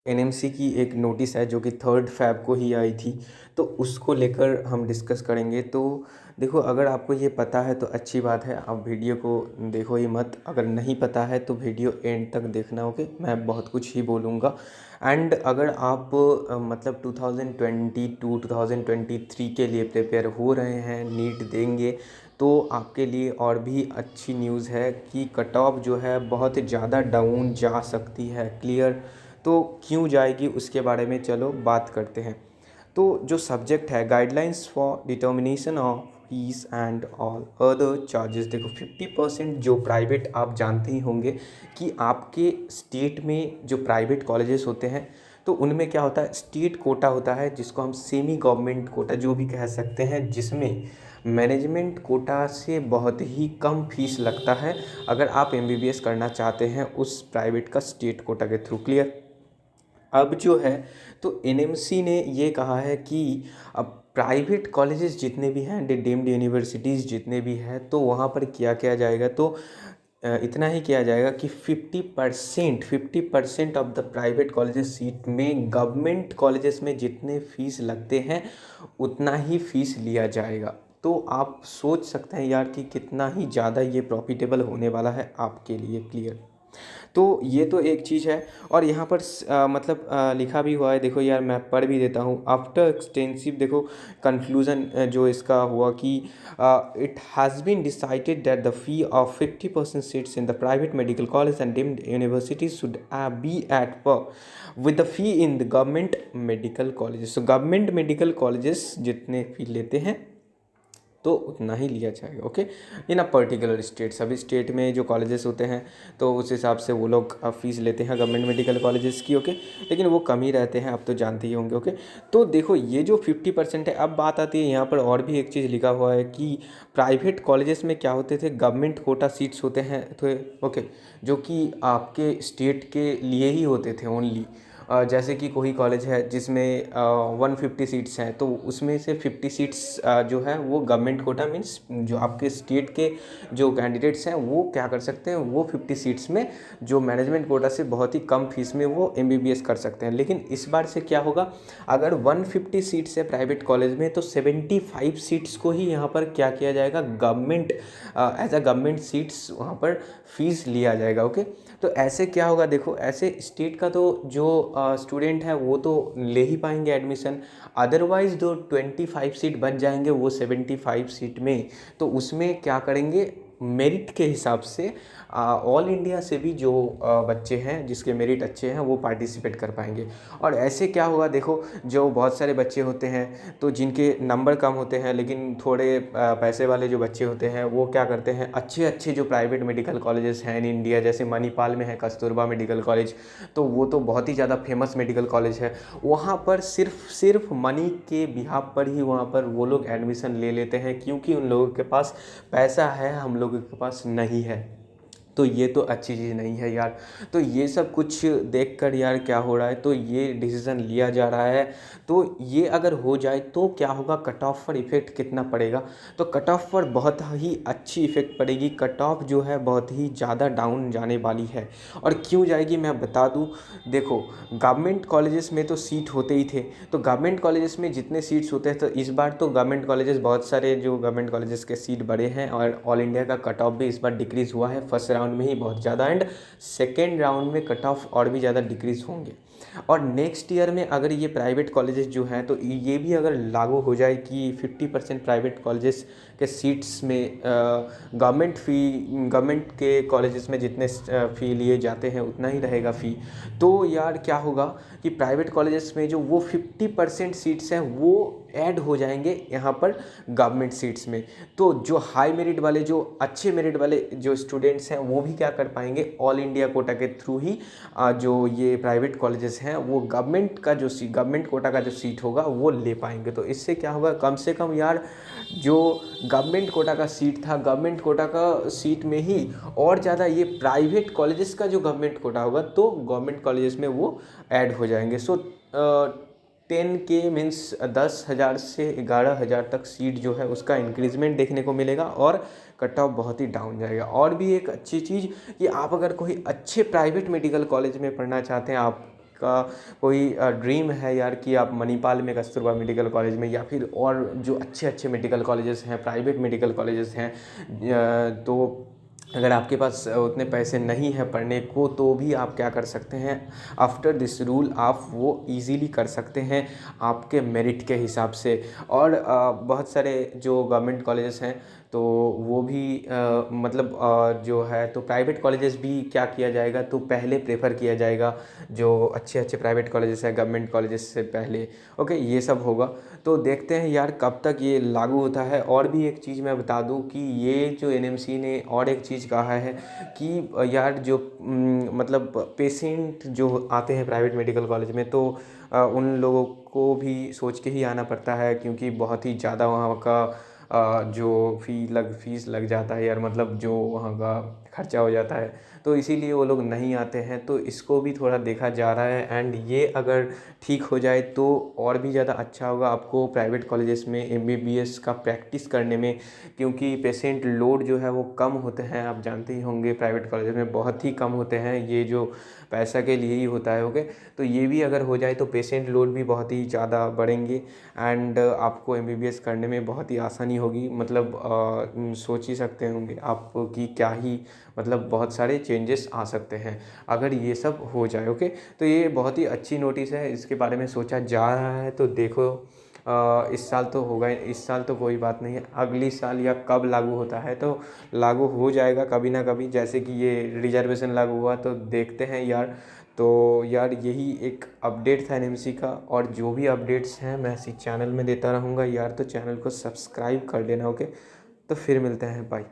NMC की एक notice है जो कि 3 फ़ैब को ही आई थी, तो उसको लेकर हम डिस्कस करेंगे। तो देखो, अगर आपको ये पता है तो अच्छी बात है, आप वीडियो को देखो ही मत। अगर नहीं पता है तो वीडियो एंड तक देखना, ओके। मैं बहुत कुछ ही बोलूँगा। एंड अगर आप मतलब 2022 2023 के लिए प्रिपेयर हो रहे हैं, नीट देंगे, तो आपके लिए और भी अच्छी न्यूज़ है कि कट ऑफ जो है बहुत ज़्यादा डाउन जा सकती है। क्लियर? तो क्यों जाएगी उसके बारे में चलो बात करते हैं। तो जो सब्जेक्ट है, guidelines for determination of fees and all other charges, देखो 50% जो प्राइवेट, आप जानते ही होंगे कि आपके स्टेट में जो प्राइवेट कॉलेजेस होते हैं तो उनमें क्या होता है, स्टेट कोटा होता है जिसको हम सेमी गवर्नमेंट कोटा जो भी कह सकते हैं, जिसमें मैनेजमेंट कोटा से बहुत ही कम फीस लगता है अगर आप एमबीबीएस करना चाहते हैं उस प्राइवेट का स्टेट कोटा के थ्रू। क्लियर? अब जो है, तो एनएमसी ने ये कहा है कि अब प्राइवेट कॉलेजेस जितने भी हैं, डीम्ड यूनिवर्सिटीज़ जितने भी हैं, तो वहाँ पर क्या किया जाएगा, तो इतना ही किया जाएगा कि 50% of the private colleges seat में गवर्नमेंट कॉलेजेस में जितने फ़ीस लगते हैं उतना ही फ़ीस लिया जाएगा। तो आप सोच सकते हैं यार कि कितना ही ज़्यादा ये प्रॉफिटेबल होने वाला है आपके लिए। क्लियर? तो ये तो एक चीज़ है। और यहाँ पर मतलब लिखा भी हुआ है, देखो यार मैं पढ़ भी देता हूँ। आफ्टर एक्सटेंसिव, देखो कंक्लूज़न जो इसका हुआ कि it has been decided that the fee of 50% seats in the private medical college and deemed universities should be at par with the fee in the government medical colleges. तो government medical colleges जितने fee लेते हैं तो उतना ही लिया जाएगा, okay. In a particular state, सभी स्टेट में जो कॉलेजेस होते हैं तो उस हिसाब से वो लोग फ़ीस लेते हैं गवर्नमेंट मेडिकल कॉलेजेस की, ओके। लेकिन वो कम ही रहते हैं, आप तो जानते ही होंगे, ओके। तो देखो, ये जो 50% है, अब बात आती है यहाँ पर और भी एक चीज़ लिखा हुआ है कि प्राइवेट कॉलेजेस में क्या होते थे, गवर्नमेंट कोटा सीट्स होते हैं, तो ओके, जो कि आपके स्टेट के लिए ही होते थे ओनली। जैसे कि कोई कॉलेज है जिसमें 150 सीट्स हैं, तो उसमें से 50 सीट्स जो है वो गवर्नमेंट कोटा, मीन्स जो आपके स्टेट के जो कैंडिडेट्स हैं वो क्या कर सकते हैं, वो 50 सीट्स में जो मैनेजमेंट कोटा से बहुत ही कम फीस में वो एमबीबीएस कर सकते हैं। लेकिन इस बार से क्या होगा, अगर 150 सीट्स है प्राइवेट कॉलेज में तो 75 सीट्स को ही यहाँ पर क्या किया जाएगा, government as a government seats वहाँ पर फीस लिया जाएगा, ओके। तो ऐसे क्या होगा, देखो ऐसे स्टेट का तो जो स्टूडेंट है वो तो ले ही पाएंगे एडमिशन। अदरवाइज जो 25 सीट बच जाएंगे वो 75 सीट में, तो उसमें क्या करेंगे, मेरिट के हिसाब से ऑल इंडिया से भी जो बच्चे हैं जिसके मेरिट अच्छे हैं वो पार्टिसिपेट कर पाएंगे। और ऐसे क्या होगा, देखो जो बहुत सारे बच्चे होते हैं तो जिनके नंबर कम होते हैं लेकिन थोड़े पैसे वाले जो बच्चे होते हैं वो क्या करते हैं, अच्छे अच्छे जो प्राइवेट मेडिकल कॉलेजेस हैं इन इंडिया, जैसे मणिपाल में है कस्तूरबा मेडिकल कॉलेज, तो वो तो बहुत ही ज़्यादा फेमस मेडिकल कॉलेज है। वहाँ पर सिर्फ मनी के बिहाफ पर ही वहाँ पर वो लोग एडमिशन ले लेते हैं, क्योंकि उन लोगों के पास पैसा है, हम लोगों के पास नहीं है। तो ये तो अच्छी चीज़ नहीं है यार। तो ये सब कुछ देखकर यार क्या हो रहा है, तो ये डिसीज़न लिया जा रहा है। तो ये अगर हो जाए तो क्या होगा, कट ऑफ पर इफ़ेक्ट कितना पड़ेगा, तो कट ऑफ पर बहुत ही अच्छी इफ़ेक्ट पड़ेगी। कट ऑफ जो है बहुत ही ज़्यादा डाउन जाने वाली है। और क्यों जाएगी मैं बता दूं, देखो गवर्नमेंट कॉलेजेस में तो सीट होते ही थे, तो गवर्नमेंट कॉलेजेस में जितने सीट्स होते हैं, तो इस बार तो गवर्नमेंट कॉलेजेस बहुत सारे जो गवर्नमेंट कॉलेजेस के सीट बड़े हैं और ऑल इंडिया का कट ऑफ भी इस बार डिक्रीज़ हुआ है फर्स्ट राउंड में ही बहुत ज़्यादा, एंड सेकेंड राउंड में कट ऑफ और भी ज़्यादा डिक्रीज़ होंगे। और नेक्स्ट ईयर में अगर ये प्राइवेट कॉलेजेस जो हैं तो ये भी अगर लागू हो जाए कि 50% प्राइवेट कॉलेजेस के सीट्स में गवर्नमेंट के कॉलेजेस में जितने फ़ी लिए जाते हैं उतना ही रहेगा फ़ी, तो यार क्या होगा कि प्राइवेट कॉलेजेस में जो वो 50% सीट्स हैं वो ऐड हो जाएंगे यहाँ पर गवर्नमेंट सीट्स में। तो जो हाई मेरिट वाले, जो अच्छे मेरिट वाले जो स्टूडेंट्स हैं वो भी क्या कर पाएंगे, ऑल इंडिया कोटा के थ्रू ही जो ये प्राइवेट कॉलेजेस हैं वो गवर्नमेंट कोटा का जो सीट होगा वो ले पाएंगे। तो इससे क्या होगा, कम से कम यार जो गवर्नमेंट कोटा का सीट था, गवर्नमेंट कोटा का सीट में ही और ज़्यादा ये प्राइवेट कॉलेजेस का जो गवर्नमेंट कोटा होगा तो गवर्नमेंट कॉलेजेस में वो ऐड हो जाएंगे। सो 10K मीन्स 10,000 से 11,000 तक सीट जो है उसका इंक्रीजमेंट देखने को मिलेगा और कट ऑफ बहुत ही डाउन जाएगा। और भी एक अच्छी चीज़ कि आप अगर कोई अच्छे प्राइवेट मेडिकल कॉलेज में पढ़ना चाहते हैं, आप आपका कोई ड्रीम है यार कि आप मणिपाल में कस्तूरबा मेडिकल कॉलेज में या फिर और जो अच्छे अच्छे मेडिकल कॉलेजेस हैं, प्राइवेट मेडिकल कॉलेजेस हैं, तो अगर आपके पास उतने पैसे नहीं हैं पढ़ने को, तो भी आप क्या कर सकते हैं, आफ्टर दिस रूल आप वो इजीली कर सकते हैं आपके मेरिट के हिसाब से। और बहुत सारे जो गवर्नमेंट कॉलेजेस हैं तो वो भी मतलब जो है तो प्राइवेट कॉलेजेस भी क्या किया जाएगा, तो पहले प्रेफर किया जाएगा जो अच्छे अच्छे प्राइवेट कॉलेजेस हैं गवर्नमेंट कॉलेजेस से पहले। ओके, ये सब होगा। तो देखते हैं यार कब तक ये लागू होता है। और भी एक चीज़ मैं बता दूं कि ये जो एनएमसी ने और एक चीज़ कहा है कि यार जो मतलब पेशेंट जो आते हैं प्राइवेट मेडिकल कॉलेज में, तो उन लोगों को भी सोच के ही आना पड़ता है, क्योंकि बहुत ही ज़्यादा वहाँ का जो फीस लग जाता है यार, मतलब जो वहाँ का खर्चा हो जाता है, तो इसीलिए वो लोग नहीं आते हैं। तो इसको भी थोड़ा देखा जा रहा है, एंड ये अगर ठीक हो जाए तो और भी ज़्यादा अच्छा होगा आपको प्राइवेट कॉलेजेस में एमबीबीएस का प्रैक्टिस करने में, क्योंकि पेशेंट लोड जो है वो कम होते हैं। आप जानते ही होंगे प्राइवेट कॉलेज में बहुत ही कम होते हैं, ये जो पैसा के लिए ही होता है। ओके, तो ये भी अगर हो जाए तो पेशेंट लोड भी बहुत ही ज़्यादा बढ़ेंगे, एंड आपको एमबीबीएस करने में बहुत ही आसानी होगी। मतलब सोच ही सकते होंगे आप कि क्या ही मतलब बहुत सारे चेंजेस आ सकते हैं अगर ये सब हो जाए। ओके, तो ये बहुत ही अच्छी नोटिस है, इसके बारे में सोचा जा रहा है। तो देखो इस साल तो होगा, इस साल तो कोई बात नहीं है, अगली साल या कब लागू होता है तो लागू हो जाएगा कभी ना कभी, जैसे कि ये रिजर्वेशन लागू हुआ। तो देखते हैं यार। तो यार यही एक अपडेट था एनएमसी का, और जो भी अपडेट्स हैं मैं इसी चैनल में देता रहूँगा यार, तो चैनल को सब्सक्राइब कर लेना। ओके, तो फिर मिलते हैं, बाय।